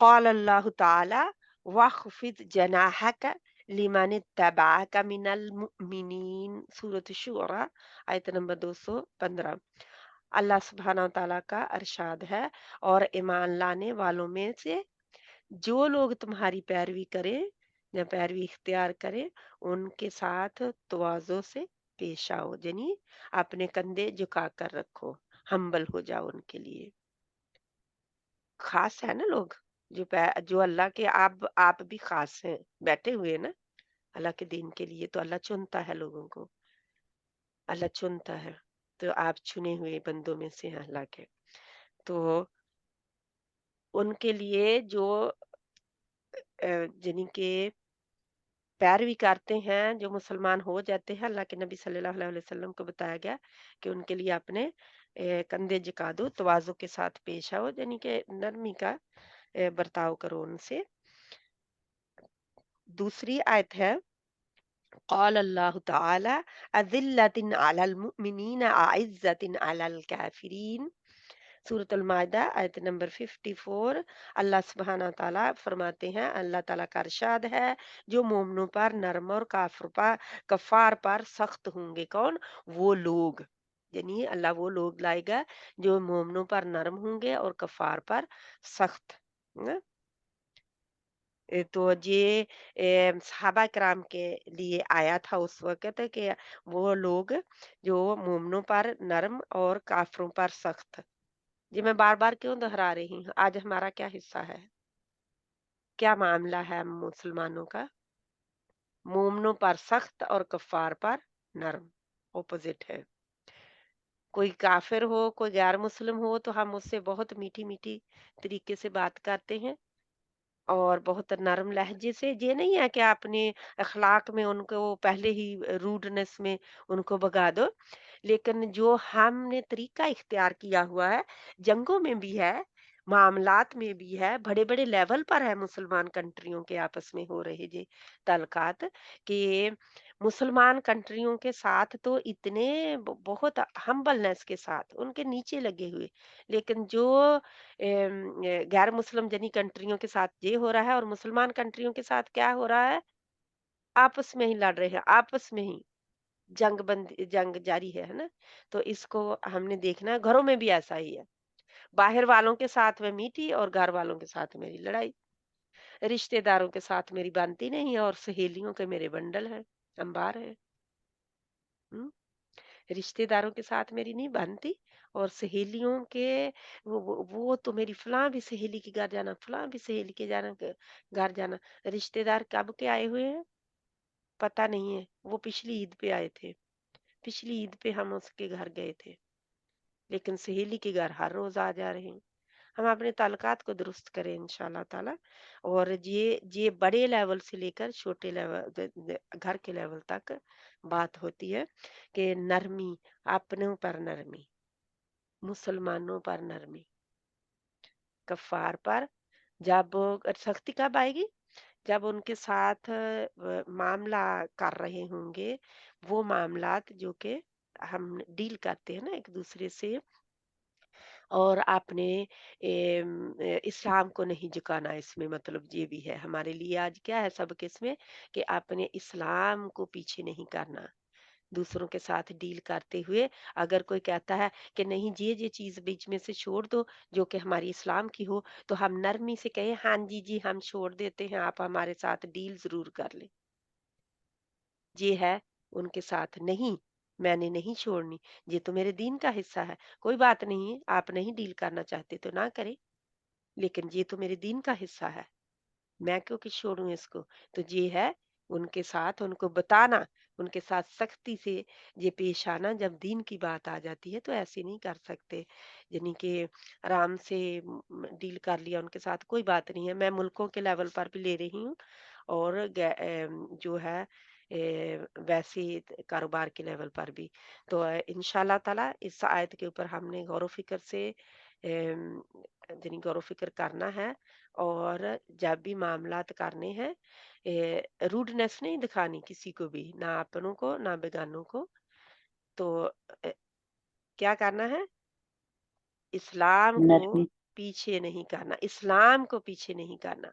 قال الله تعالى واخفض جناحك لمن اتبعك من المؤمنين سورة الشورى آیت نمبر 215۔ اللہ سبحانہ وتعالی کا ارشاد ہے اور ایمان لانے والوں میں سے جو لوگ تمہاری پیروی کریں یا پیروی اختیار کریں ان کے ساتھ تواضع سے پیش آؤ، یعنی اپنے کندھے جھکا کر رکھو، ہمبل ہو جاؤ ان کے لیے۔ خاص ہے نا لوگ جو اللہ کے آپ بھی خاص ہیں بیٹھے ہوئے نا اللہ کے دین کے لیے، تو اللہ چنتا ہے لوگوں کو، اللہ چنتا ہے، تو آپ چنے ہوئے بندوں میں سے ہیں اللہ کے، تو ان کے لیے جو جن کے پیروی کرتے ہیں، جو مسلمان ہو جاتے ہیں، اللہ کے نبی صلی اللہ علیہ وسلم کو بتایا گیا کہ ان کے لیے اپنے کندھے جھکا دو، تواضع کے ساتھ پیش آؤ، یعنی کہ نرمی کا برتاؤ کرو ان سے۔ دوسری آیت ہے قال اللہ تعالی اذلۃ علی المؤمنین اعزۃ علی الکافرین، سورۃ المائدہ آیت نمبر 54۔ اللہ سبحانہ تعالیٰ فرماتے ہیں، اللہ تعالیٰ کا ارشاد ہے جو مومنوں پر نرم اور کفار پر سخت ہوں گے۔ کون؟ وہ لوگ، یعنی اللہ وہ لوگ لائے گا جو مومنوں پر نرم ہوں گے اور کفار پر سخت۔ تو یہ صحابہ کرام کے لیے آیا تھا اس وقت کہ وہ لوگ جو مومنوں پر نرم اور کافروں پر سخت۔ جی میں بار بار کیوں دہرا رہی ہوں؟ آج ہمارا کیا حصہ ہے، کیا معاملہ ہے مسلمانوں کا؟ مومنوں پر سخت اور کفار پر نرم، اپوزٹ ہے۔ کوئی کافر ہو، کوئی غیر مسلم ہو تو ہم اس سے بہت میٹھی میٹھی طریقے سے بات کرتے ہیں اور بہت نرم لہجے سے۔ یہ نہیں ہے کہ اپنے اخلاق میں ان کو پہلے ہی روڈنس میں ان کو بگا دو، لیکن جو ہم نے طریقہ اختیار کیا ہوا ہے، جنگوں میں بھی ہے، معاملات میں بھی ہے، بڑے بڑے لیول پر ہے مسلمان کنٹریوں کے آپس میں ہو رہے جی تعلقات، کہ مسلمان کنٹریوں کے ساتھ تو اتنے بہت ہمبلنس کے ساتھ ان کے نیچے لگے ہوئے، لیکن جو غیر مسلم جنی کنٹریوں کے ساتھ یہ ہو رہا ہے اور مسلمان کنٹریوں کے ساتھ کیا ہو رہا ہے، آپس میں ہی لڑ رہے ہیں، آپس میں ہی جنگ جاری ہے نا۔ تو اس کو ہم نے دیکھنا ہے، گھروں میں بھی ایسا ہی ہے، باہر والوں کے ساتھ میں میٹھی اور گھر والوں کے ساتھ میری لڑائی، رشتہ داروں کے ساتھ میری بنتی نہیں اور سہیلیوں کے میرے بنڈل ہیں، انبار ہے۔ رشتہ داروں کے ساتھ میری نہیں بنتی اور سہیلیوں کے وہ تو میری فلاں بھی سہیلی کے گھر جانا، فلاں بھی سہیلی کے گھر جانا۔ رشتہ دار کب کے آئے ہوئے ہیں پتہ نہیں ہے، وہ پچھلی عید پہ آئے تھے، پچھلی عید پہ ہم اس کے گھر گئے تھے، لیکن سہیلی کے گھر ہر روز آ جا رہے ہیں۔ ہم اپنے تعلقات کو درست کریں انشاءاللہ تعالی، اور یہ بڑے لیول سے لے کر چھوٹے لیول گھر کے لیول تک بات ہوتی ہے کہ نرمی، اپنوں پر نرمی، مسلمانوں پر نرمی، کفار پر جب سختی کب آئے گی؟ جب ان کے ساتھ معاملہ کر رہے ہوں گے، وہ معاملات جو کہ ہم ڈیل کرتے ہیں نا ایک دوسرے سے، اور آپ نے اسلام کو نہیں جھکانا، اس میں مطلب یہ بھی ہے ہمارے لیے آج کیا ہے سبق اس میں، کہ آپ نے اسلام کو پیچھے نہیں کرنا۔ دوسروں کے ساتھ ڈیل کرتے ہوئے اگر کوئی کہتا ہے کہ نہیں یہ چیز بیچ میں سے چھوڑ دو جو کہ ہماری اسلام کی ہو، تو ہم نرمی سے کہیں ہاں جی ہم چھوڑ دیتے ہیں، آپ ہمارے ساتھ ڈیل ضرور کر لیں۔ یہ ہے ان کے ساتھ نہیں، میں نے نہیں چھوڑنی، یہ تو میرے دین کا حصہ ہے، کوئی بات نہیں، آپ نہیں ڈیل کرنا چاہتے تو نہ کریں، لیکن یہ تو میرے دین کا حصہ ہے، میں کیوں کہ چھوڑوں اس کو۔ تو یہ ہے ان کے ساتھ ان کو بتانا، ان کے ساتھ سختی سے یہ پیش آنا، جب دین کی بات آ جاتی ہے تو ایسے نہیں کر سکتے، یعنی کہ آرام سے ڈیل کر لیا، ان کے ساتھ کوئی بات نہیں ہے۔ میں ملکوں کے لیول پر بھی لے رہی ہوں، اور جو ہے ویسے کاروبار کے لیول پر بھی۔ تو انشاءاللہ تعالی اس آیت کے اوپر ہم نے غور و فکر سے ام، یعنی غور و فکر کرنا ہے، اور جب بھی معاملات کرنے ہیں روڈنس نہیں دکھانی کسی کو بھی، نہ اپنوں کو نہ بیگانوں کو۔ تو اے، کیا کرنا ہے؟ اسلام کو نرمی پیچھے نہیں کرنا، اسلام کو پیچھے نہیں کرنا۔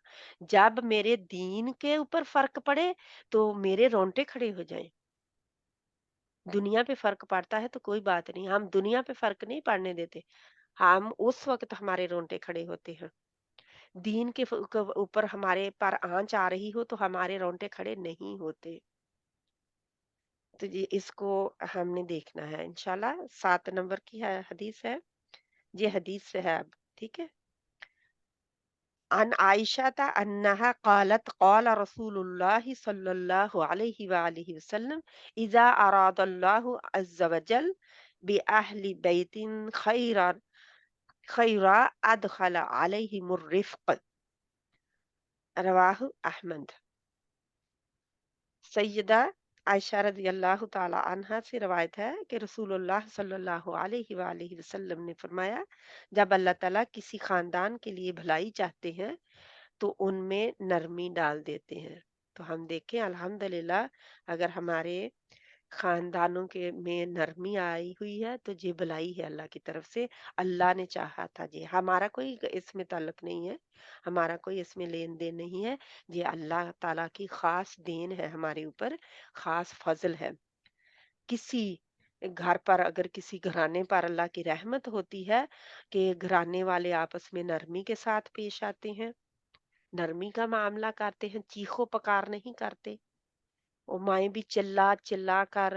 جب میرے دین کے اوپر فرق پڑے تو میرے رونٹے کھڑے ہو جائیں۔ دنیا پہ فرق پڑتا ہے تو کوئی بات نہیں، ہم دنیا پہ فرق نہیں پڑنے دیتے، ہم اس وقت ہمارے رونٹے کھڑے ہوتے ہیں۔ دین کے اوپر ہمارے پر آنچ آ رہی ہو تو ہمارے رونٹے کھڑے نہیں ہوتے۔ تو جی اس کو ہم نے دیکھنا ہے انشاءاللہ۔ 7 نمبر کی ہے حدیث ہے، یہ حدیث سے ہے اب، ٹھیک ہے۔ عن عائشة أنها قالت قال رسول الله صلى الله عليه وآله وسلم إذا أراد الله عز وجل بأهل بيت خيرا خيرا أدخل عليهم الرفق، رواه أحمد۔ سیدہ عائشہ رضی اللہ تعالی عنہا سے روایت ہے کہ رسول اللہ صلی اللہ علیہ وآلہ وسلم نے فرمایا، جب اللہ تعالیٰ کسی خاندان کے لیے بھلائی چاہتے ہیں تو ان میں نرمی ڈال دیتے ہیں۔ تو ہم دیکھیں الحمدللہ، اگر ہمارے خاندانوں کے میں نرمی آئی ہوئی ہے تو یہ بلائی ہے اللہ کی طرف سے، اللہ نے چاہا تھا، جی ہمارا کوئی اس میں تعلق نہیں ہے، ہمارا کوئی اس میں لین دین نہیں ہے، یہ اللہ تعالیٰ کی خاص دین ہے ہمارے اوپر، خاص فضل ہے۔ کسی گھر پر اگر کسی گھرانے پر اللہ کی رحمت ہوتی ہے کہ گھرانے والے آپس میں نرمی کے ساتھ پیش آتے ہیں، نرمی کا معاملہ کرتے ہیں، چیخو پکار نہیں کرتے، اور مائیں بھی چلا چلا کر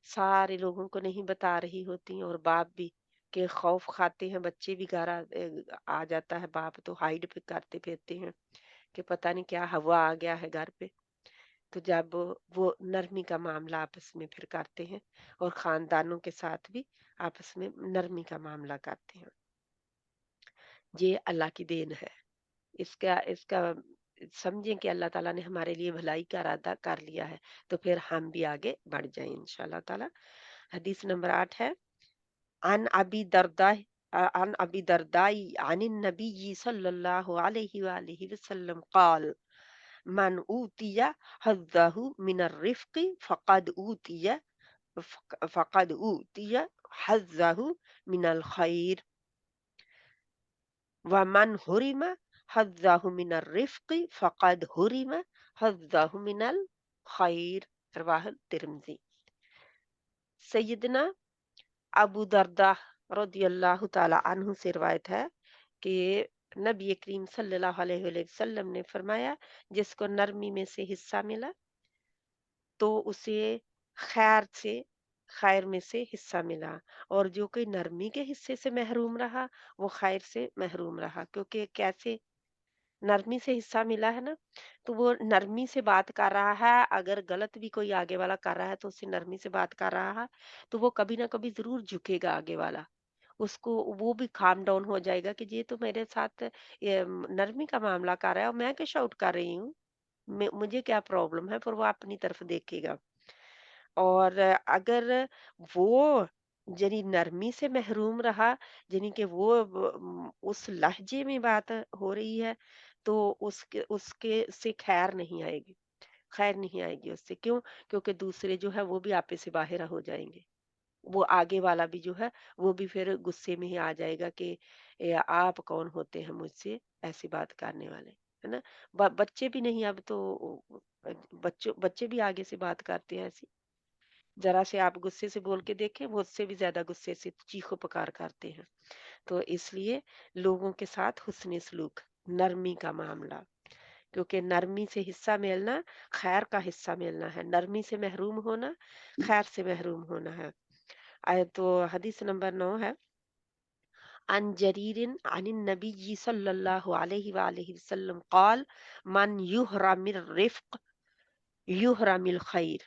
سارے لوگوں کو نہیں بتا رہی ہوتی، اور باپ بھی کہ خوف کھاتے ہیں، بچے بھی گھر آ جاتا ہے، باپ تو ہائیڈ پہ کرتے پھرتے ہیں کہ پتہ نہیں کیا ہوا آ گیا ہے گھر پہ۔ تو جب وہ نرمی کا معاملہ آپس میں پھر کرتے ہیں، اور خاندانوں کے ساتھ بھی آپس میں نرمی کا معاملہ کرتے ہیں، یہ اللہ کی دین ہے۔ اس کا سمجھیں کہ اللہ تعالیٰ نے ہمارے لیے بھلائی کا ارادہ کر لیا ہے، تو پھر ہم بھی آگے بڑھ جائیں انشاءاللہ تعالی۔ حدیث نمبر 8 ہے، عن ابی درداء عن ابی درداء عن النبی صلی اللہ علیہ وآلہ وسلم قال من اوتی حظہ من الرفق فقد اوتی حظہ من الخیر، ومن حرم حظه من الرفق فقد حرم حظه من الخیر، رواہ الترمذی۔ سیدنا ابو دردہ رضی اللہ تعالی عنہ سے روایت ہے کہ نبی کریم صلی اللہ علیہ وآلہ وسلم نے فرمایا، جس کو نرمی میں سے حصہ ملا تو اسے خیر سے خیر میں سے حصہ ملا، اور جو کوئی نرمی کے حصے سے محروم رہا وہ خیر سے محروم رہا۔ کیونکہ کیسے نرمی سے حصہ ملا ہے نا، تو وہ نرمی سے بات کر رہا ہے، اگر غلط بھی کوئی آگے والا کر رہا ہے تو اسے نرمی سے بات کر رہا ہے، تو وہ کبھی نہ کبھی ضرور جھکے گا آگے والا، اس کو وہ بھی کام ڈاؤن ہو جائے گا کہ یہ تو میرے ساتھ نرمی کا معاملہ کر رہا ہے اور میں کیا شاؤٹ کر رہی ہوں، مجھے کیا پرابلم ہے، پھر وہ اپنی طرف دیکھے گا۔ اور اگر وہ یعنی نرمی سے محروم رہا، یعنی کہ وہ اس لہجے میں بات ہو رہی ہے، تو اس کے سے خیر نہیں آئے گی، خیر نہیں آئے گی اس سے، کیوں؟ کیونکہ دوسرے جو ہے وہ بھی آپے سے باہر ہو جائیں گے، وہ آگے والا بھی جو ہے وہ بھی پھر غصے میں ہی آ جائے گا کہ آپ کون ہوتے ہیں مجھ سے ایسی بات کرنے والے، ہے نا؟ بچے بھی نہیں، اب تو بچے بھی آگے سے بات کرتے ہیں ایسی، ذرا سے آپ غصے سے بول کے دیکھیں، وہ اس سے بھی زیادہ غصے سے چیخو پکار کرتے ہیں۔ تو اس لیے لوگوں کے ساتھ حسن سلوک، نرمی کا معاملہ، کیونکہ نرمی سے حصہ ملنا خیر کا حصہ ملنا ہے، نرمی سے محروم ہونا خیر سے محروم ہونا ہے۔ تو حدیث نمبر 9 ہے، عن جریر عن النبی صلی اللہ علیہ وآلہ وسلم قال من یحرم الرفق یحرم الخیر،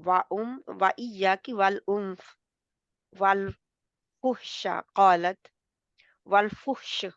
وإياك والأنف والفحش قالت والفحش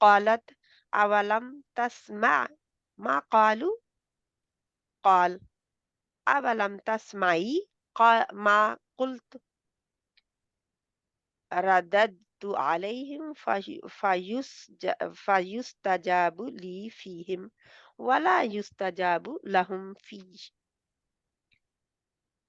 قالت أولم تسمع ما قالوا قال أولم تسمعي ما قلت رددت عليهم فيستجاب لي فيهم ولا يستجاب لهم في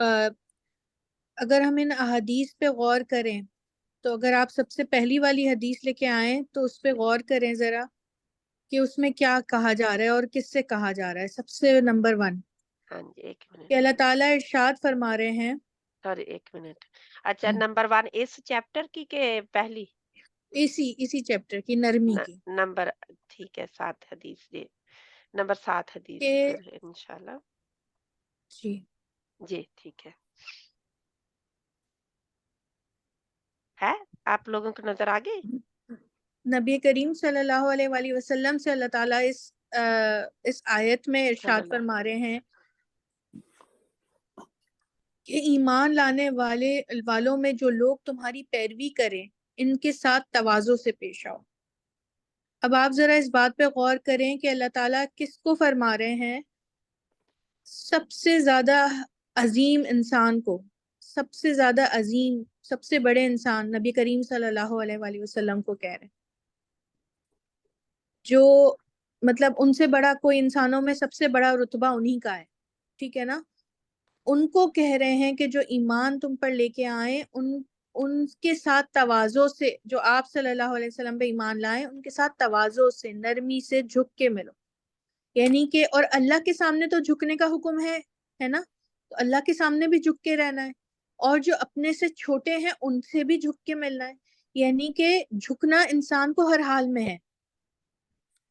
اگر ہم ان احادیث پہ غور کریں تو اگر آپ سب سے پہلی والی حدیث لے کے آئیں تو اس پہ غور کریں ذرا کہ اس میں کیا کہا جا رہا ہے اور کس سے کہا جا رہا ہے. سب سے نمبر 1 ہاں جی، ایک منٹ، کہ اللہ تعالیٰ ارشاد فرما رہے ہیں. سوری ایک منٹ. اچھا، نمبر 1 اس چیپٹر کی کہ پہلی؟ اسی چیپٹر کی، نرمی کی، نمبر، ٹھیک ہے، 7 حدیث جی، نمبر 7 حدیث کہ پھر انشاءاللہ. جی جی ٹھیک ہے آپ لوگوں کو نظر آ گئی؟ نبی کریم صلی اللہ علیہ وآلہ وسلم سے اللہ تعالیٰ اس آیت میں صلی ارشاد اللہ فرما رہے ہیں کہ ایمان لانے والوں میں جو لوگ تمہاری پیروی کریں ان کے ساتھ تواضع سے پیش آؤ. اب آپ ذرا اس بات پہ غور کریں کہ اللہ تعالیٰ کس کو فرما رہے ہیں؟ سب سے زیادہ عظیم انسان کو، سب سے زیادہ عظیم، سب سے بڑے انسان نبی کریم صلی اللہ علیہ وآلہ وسلم کو کہہ رہے ہیں، جو مطلب ان سے بڑا کوئی انسانوں میں سب سے بڑا رتبہ انہی کا ہے، ٹھیک ہے نا. ان کو کہہ رہے ہیں کہ جو ایمان تم پر لے کے آئیں ان کے ساتھ تواضع سے، جو آپ صلی اللہ علیہ وسلم پہ ایمان لائیں ان کے ساتھ تواضع سے، نرمی سے جھک کے ملو. یعنی کہ اور اللہ کے سامنے تو جھکنے کا حکم ہے نا، تو اللہ کے سامنے بھی جھک کے رہنا ہے، اور جو اپنے سے چھوٹے ہیں ان سے بھی جھک کے ملنا ہے. یعنی کہ جھکنا انسان کو ہر حال میں ہے.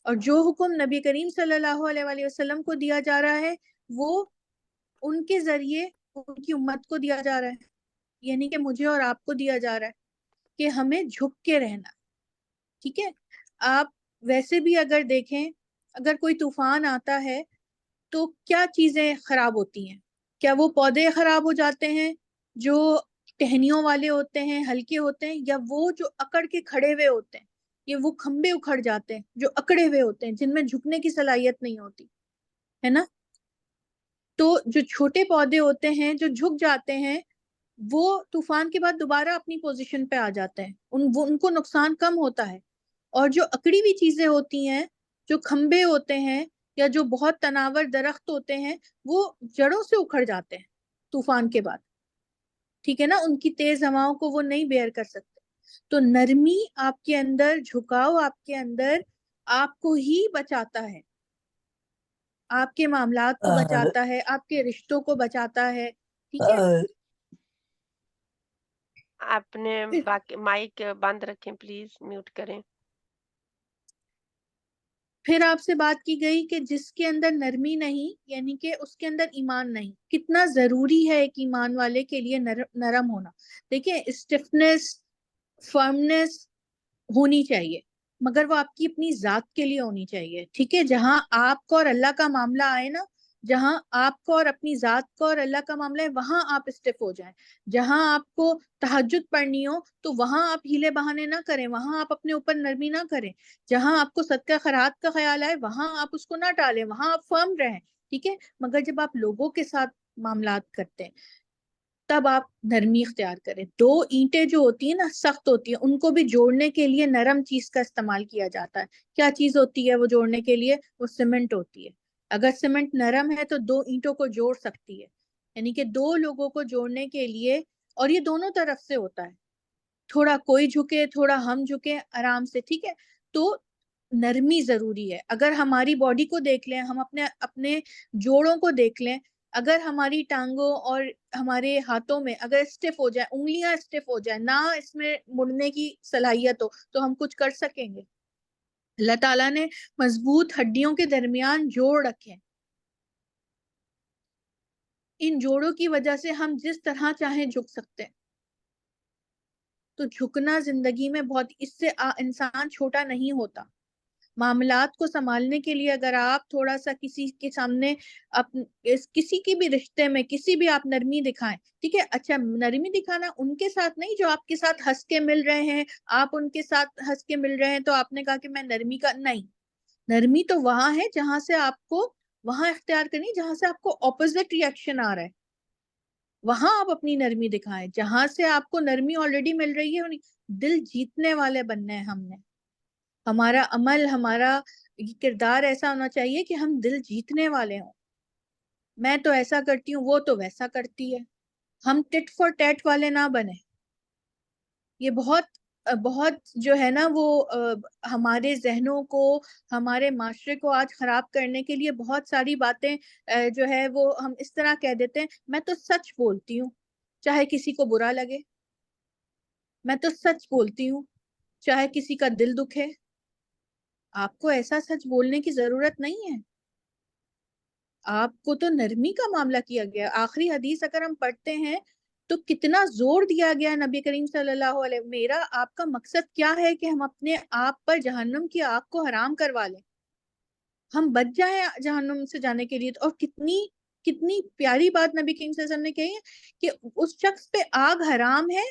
اور جو حکم نبی کریم صلی اللہ علیہ وآلہ وسلم کو دیا جا رہا ہے وہ ان کے ذریعے ان کی امت کو دیا جا رہا ہے، یعنی کہ مجھے اور آپ کو دیا جا رہا ہے کہ ہمیں جھک کے رہنا. ٹھیک ہے. آپ ویسے بھی اگر دیکھیں، اگر کوئی طوفان آتا ہے تو کیا چیزیں خراب ہوتی ہیں؟ کیا وہ پودے خراب ہو جاتے ہیں جو ٹہنیوں والے ہوتے ہیں، ہلکے ہوتے ہیں، یا وہ جو اکڑ کے کھڑے ہوئے ہوتے ہیں، یہ وہ کھمبے اکھڑ جاتے ہیں جو اکڑے ہوئے ہوتے ہیں، جن میں جھکنے کی صلاحیت نہیں ہوتی ہے نا. تو جو چھوٹے پودے ہوتے ہیں جو جھک جاتے ہیں وہ طوفان کے بعد دوبارہ اپنی پوزیشن پہ آ جاتے ہیں، ان کو نقصان کم ہوتا ہے. اور جو اکڑی ہوئی چیزیں ہوتی ہیں، جو کھمبے ہوتے ہیں یا جو بہت تناور درخت ہوتے ہیں، وہ جڑوں سے اکھڑ جاتے ہیں طوفان کے بعد. ٹھیک ہے نا، ان کی تیز ہواؤں کو وہ نہیں بیئر کر سکتے. تو نرمی آپ کے اندر، جھکاؤ آپ کے اندر آپ کو ہی بچاتا ہے، آپ کے معاملات کو بچاتا ہے، آپ کے رشتوں کو بچاتا ہے. ٹھیک ہے. آپ نے باقی مائک بند رکھیں پلیز، میوٹ کریں. پھر آپ سے بات کی گئی کہ جس کے اندر نرمی نہیں، یعنی کہ اس کے اندر ایمان نہیں. کتنا ضروری ہے ایک ایمان والے کے لیے نرم ہونا. دیکھیں، اسٹفنس، فرمنس ہونی چاہیے، مگر وہ آپ کی اپنی ذات کے لیے ہونی چاہیے. ٹھیک ہے. جہاں آپ کو اور اللہ کا معاملہ آئے نا، جہاں آپ کو اور اپنی ذات کو اور اللہ کا معاملہ ہے، وہاں آپ اسٹف ہو جائیں. جہاں آپ کو تہجد پڑھنی ہو تو وہاں آپ ہیلے بہانے نہ کریں، وہاں آپ اپنے اوپر نرمی نہ کریں. جہاں آپ کو صدقہ خیرات کا خیال آئے وہاں آپ اس کو نہ ٹالیں، وہاں آپ فرم رہیں. ٹھیک ہے. مگر جب آپ لوگوں کے ساتھ معاملات کرتے ہیں تب آپ نرمی اختیار کریں. 2 اینٹیں جو ہوتی ہیں نا، سخت ہوتی ہیں، ان کو بھی جوڑنے کے لیے نرم چیز کا استعمال کیا جاتا ہے. کیا چیز ہوتی ہے وہ جوڑنے کے لیے؟ وہ سیمنٹ ہوتی ہے. اگر سیمنٹ نرم ہے تو 2 اینٹوں کو جوڑ سکتی ہے. یعنی کہ 2 لوگوں کو جوڑنے کے لیے، اور یہ دونوں طرف سے ہوتا ہے، تھوڑا کوئی جھکے تھوڑا ہم جھکے آرام سے. ٹھیک ہے. تو نرمی ضروری ہے. اگر ہماری باڈی کو دیکھ لیں، ہم اپنے جوڑوں کو دیکھ لیں، اگر ہماری ٹانگوں اور ہمارے ہاتھوں میں اگر اسٹف ہو جائے، انگلیاں اسٹف ہو جائے، نہ اس میں مڑنے کی صلاحیت ہو، تو ہم کچھ کر سکیں گے؟ اللہ تعالیٰ نے مضبوط ہڈیوں کے درمیان جوڑ رکھے ہیں. ان جوڑوں کی وجہ سے ہم جس طرح چاہیں جھک سکتے ہیں. تو جھکنا زندگی میں بہت، اس سے انسان چھوٹا نہیں ہوتا. معاملات کو سنبھالنے کے لیے اگر آپ تھوڑا سا کسی کے سامنے کسی کی بھی رشتے میں کسی بھی آپ نرمی دکھائیں. ٹھیک ہے. اچھا، نرمی دکھانا ان کے ساتھ نہیں جو آپ کے ساتھ ہنس کے مل رہے ہیں، آپ ان کے ساتھ ہنس کے مل رہے ہیں تو آپ نے کہا کہ میں نرمی کا نہیں. نرمی تو وہاں ہے جہاں سے آپ کو وہاں اختیار کرنی، جہاں سے آپ کو اپوزٹ ری ایکشن آ رہا ہے، وہاں آپ اپنی نرمی دکھائیں. جہاں سے آپ کو نرمی آلریڈی مل رہی ہے، دل جیتنے والے بننے ہیں ہم نے. ہمارا عمل، ہمارا کردار ایسا ہونا چاہیے کہ ہم دل جیتنے والے ہوں. میں تو ایسا کرتی ہوں، وہ تو ویسا کرتی ہے. ہم ٹٹ فور ٹیٹ والے نہ بنے. یہ بہت جو ہے نا وہ ہمارے ذہنوں کو، ہمارے معاشرے کو آج خراب کرنے کے لیے بہت ساری باتیں جو ہے وہ ہم اس طرح کہہ دیتے ہیں. میں تو سچ بولتی ہوں چاہے کسی کو برا لگے، میں تو سچ بولتی ہوں چاہے کسی کا دل دکھے. آپ کو ایسا سچ بولنے کی ضرورت نہیں ہے. آپ کو تو نرمی کا معاملہ کیا گیا. آخری حدیث اگر ہم پڑھتے ہیں تو کتنا زور دیا گیا نبی کریم صلی اللہ علیہ وسلم. میرا آپ کا مقصد کیا ہے کہ ہم اپنے آپ پر جہنم کی آگ کو حرام کروا لیں، ہم بچ جائیں جہنم سے جانے کے لیے. اور کتنی پیاری بات نبی کریم صلی اللہ علیہ وسلم نے کہی ہے کہ اس شخص پہ آگ حرام ہے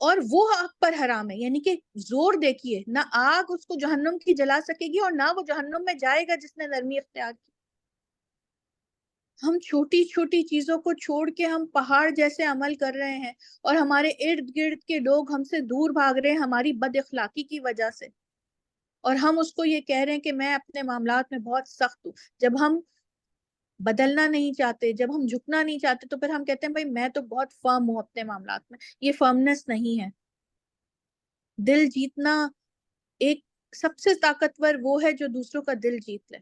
اور وہ آگ پر حرام ہے. یعنی کہ زور دیکھیے، نہ آگ اس کو جہنم کی جلا سکے گی اور نہ وہ جہنم میں جائے گا جس نے نرمی اختیار کی. ہم چھوٹی چھوٹی چیزوں کو چھوڑ کے ہم پہاڑ جیسے عمل کر رہے ہیں، اور ہمارے ارد گرد کے لوگ ہم سے دور بھاگ رہے ہیں ہماری بد اخلاقی کی وجہ سے، اور ہم اس کو یہ کہہ رہے ہیں کہ میں اپنے معاملات میں بہت سخت ہوں. جب ہم بدلنا نہیں چاہتے، جب ہم جھکنا نہیں چاہتے، تو پھر ہم کہتے ہیں بھائی میں تو بہت فرم ہوں اپنے معاملات میں. یہ فرمنس نہیں ہے. دل جیتنا، ایک سب سے طاقتور وہ ہے جو دوسروں کا دل جیت لے،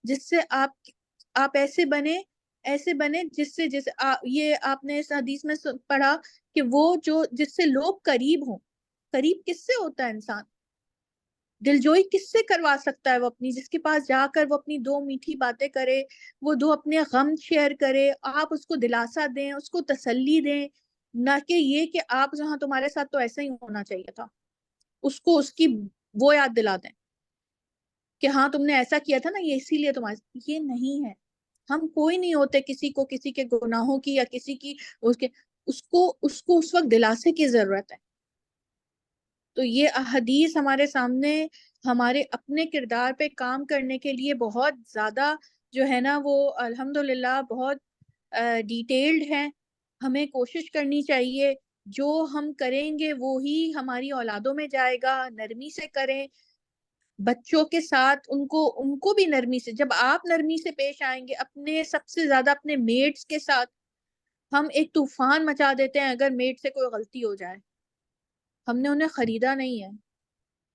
جس سے آپ ایسے بنے جس سے یہ آپ نے اس حدیث میں پڑھا کہ وہ جس سے لوگ قریب ہوں. قریب کس سے ہوتا ہے انسان؟ دلجوئی کس سے کروا سکتا ہے وہ اپنی؟ جس کے پاس جا کر وہ اپنی دو میٹھی باتیں کرے، وہ دو اپنے غم شیئر کرے، آپ اس کو دلاسا دیں، اس کو تسلی دیں. نہ کہ یہ کہ آپ جہاں تمہارے ساتھ تو ایسا ہی ہونا چاہیے تھا، اس کو اس کی وہ یاد دلا دیں کہ ہاں تم نے ایسا کیا تھا نا، یہ اسی لیے تمہارے. یہ نہیں ہے. ہم کوئی نہیں ہوتے کسی کو کسی کے گناہوں کی یا کسی کی اس کو اس وقت دلاسے کی ضرورت ہے. تو یہ حدیث ہمارے سامنے ہمارے اپنے کردار پہ کام کرنے کے لیے بہت زیادہ جو ہے نا وہ الحمدللہ بہت ڈیٹیلڈ ہے. ہمیں کوشش کرنی چاہیے جو ہم کریں گے وہی ہماری اولادوں میں جائے گا. نرمی سے کریں بچوں کے ساتھ، ان کو بھی نرمی سے. جب آپ نرمی سے پیش آئیں گے اپنے، سب سے زیادہ اپنے میٹس کے ساتھ. ہم ایک طوفان مچا دیتے ہیں اگر میٹ سے کوئی غلطی ہو جائے. ہم نے انہیں خریدا نہیں ہے،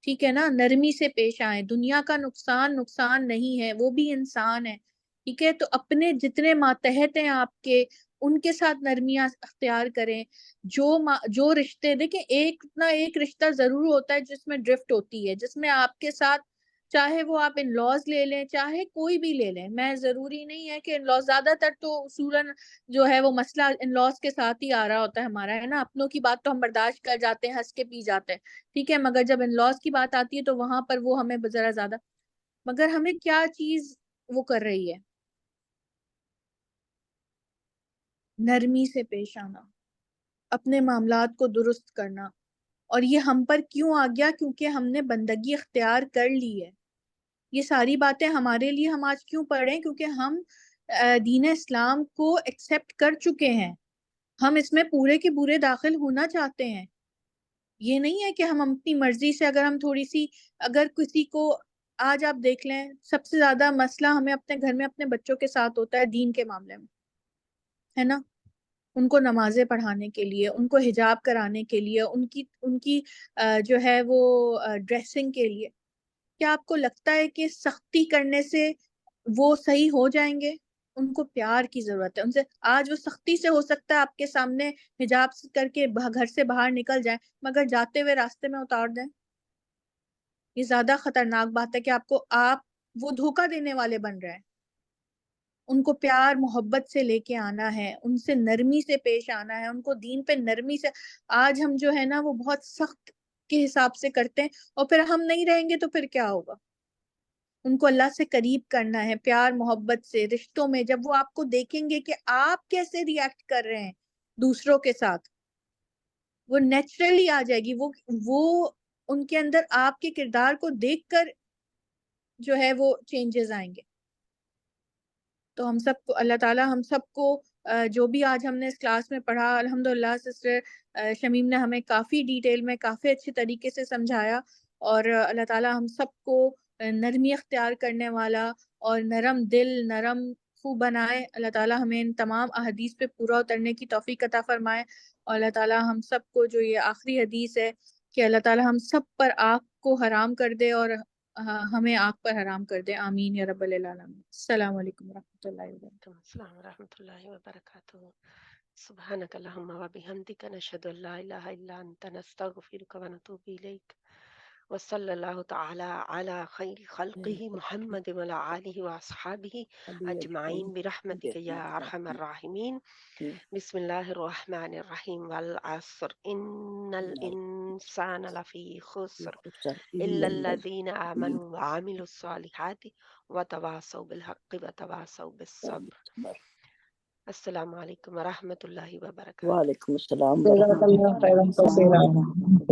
ٹھیک ہے نا. نرمی سے پیش آئیں. دنیا کا نقصان نہیں ہے، وہ بھی انسان ہے، ٹھیک ہے. تو اپنے جتنے ماتحت ہیں آپ کے، ان کے ساتھ نرمیاں اختیار کریں. جو رشتے دیکھیں، ایک رشتہ ضرور ہوتا ہے جس میں ڈرفٹ ہوتی ہے، جس میں آپ کے ساتھ، چاہے وہ آپ ان لاز لے لیں چاہے کوئی بھی لے لیں. میں ضروری نہیں ہے کہ ان لاز، زیادہ تر تو اصولاً جو ہے وہ مسئلہ ان لاز کے ساتھ ہی آ رہا ہوتا ہے ہمارا، ہے نا. اپنوں کی بات تو ہم برداشت کر جاتے ہیں، ہنس کے پی جاتے ہیں، ٹھیک ہے. مگر جب ان لاز کی بات آتی ہے تو وہاں پر وہ ہمیں ذرا زیادہ. مگر ہمیں کیا چیز وہ کر رہی ہے؟ نرمی سے پیش آنا، اپنے معاملات کو درست کرنا. اور یہ ہم پر کیوں آ گیا؟ کیونکہ ہم نے بندگی اختیار کر لی ہے. یہ ساری باتیں ہمارے لیے ہم آج کیوں پڑھ رہے ہیں؟ کیونکہ ہم دین اسلام کو ایکسیپٹ کر چکے ہیں. ہم اس میں پورے کے پورے داخل ہونا چاہتے ہیں. یہ نہیں ہے کہ ہم اپنی مرضی سے، اگر کسی کو، آج آپ دیکھ لیں سب سے زیادہ مسئلہ ہمیں اپنے گھر میں اپنے بچوں کے ساتھ ہوتا ہے دین کے معاملے میں، ہے نا. ان کو نمازیں پڑھانے کے لیے، ان کو حجاب کرانے کے لیے، ان کی جو ہے وہ ڈریسنگ کے لیے. کیا آپ کو لگتا ہے کہ سختی کرنے سے وہ صحیح ہو جائیں گے؟ ان کو پیار کی ضرورت ہے. ان سے آج وہ سختی سے ہو سکتا ہے آپ کے سامنے حجاب کر کے گھر سے باہر نکل جائیں، مگر جاتے ہوئے راستے میں اتار دیں. یہ زیادہ خطرناک بات ہے کہ آپ وہ دھوکہ دینے والے بن رہے ہیں. ان کو پیار محبت سے لے کے آنا ہے، ان سے نرمی سے پیش آنا ہے، ان کو دین پہ نرمی سے. آج ہم جو ہے نا وہ بہت سخت کے حساب سے کرتے ہیں، اور پھر ہم نہیں رہیں گے تو پھر کیا ہوگا؟ ان کو اللہ سے قریب کرنا ہے پیار محبت سے. رشتوں میں جب وہ آپ کو دیکھیں گے کہ آپ کیسے ریئیکٹ کر رہے ہیں دوسروں کے ساتھ، وہ نیچرلی آ جائے گی. وہ ان کے اندر آپ کے کردار کو دیکھ کر جو ہے وہ چینجز آئیں گے. تو ہم سب کو اللہ تعالیٰ ہم سب کو جو بھی آج ہم نے اس کلاس میں پڑھا، الحمدللہ سسٹر شمیم نے ہمیں کافی ڈیٹیل میں کافی اچھی طریقے سے سمجھایا. اور اللہ تعالیٰ ہم سب کو نرمی اختیار کرنے والا اور نرم دل، نرم خوب بنائے. اللہ تعالیٰ ہمیں ان تمام احادیث پہ پورا اترنے کی توفیق عطا فرمائے، اور اللہ تعالیٰ ہم سب کو جو یہ آخری حدیث ہے کہ اللہ تعالیٰ ہم سب پر آگ کو حرام کر دے اور ہمیں آگ پر حرام کر دے. آمین یا رب العالمین. السلام علیکم ورحمۃ اللہ وبرکاتہ. السلام ورحمۃ اللہ وبرکاتہ. سبحانک اللہم وبحمدک نشہد ان لا الہ الا انت نستغفرک ونتوب الیک. وصلی اللہ تعالی علی خیر خلقہ محمد وعلی آلہ واصحابہ اجمعین برحمتک یا ارحم الراحمین. بسم اللہ الرحمن الرحیم. والعصر ان الانسان لفی خسر الا الذین آمنوا وعملوا الصالحات وتواصوا بالحق وتواصوا بالصبر. السلام علیکم ورحمۃ اللہ وبرکاتہ. وعلیکم السلام جزاک اللہ خیرا کثیرا.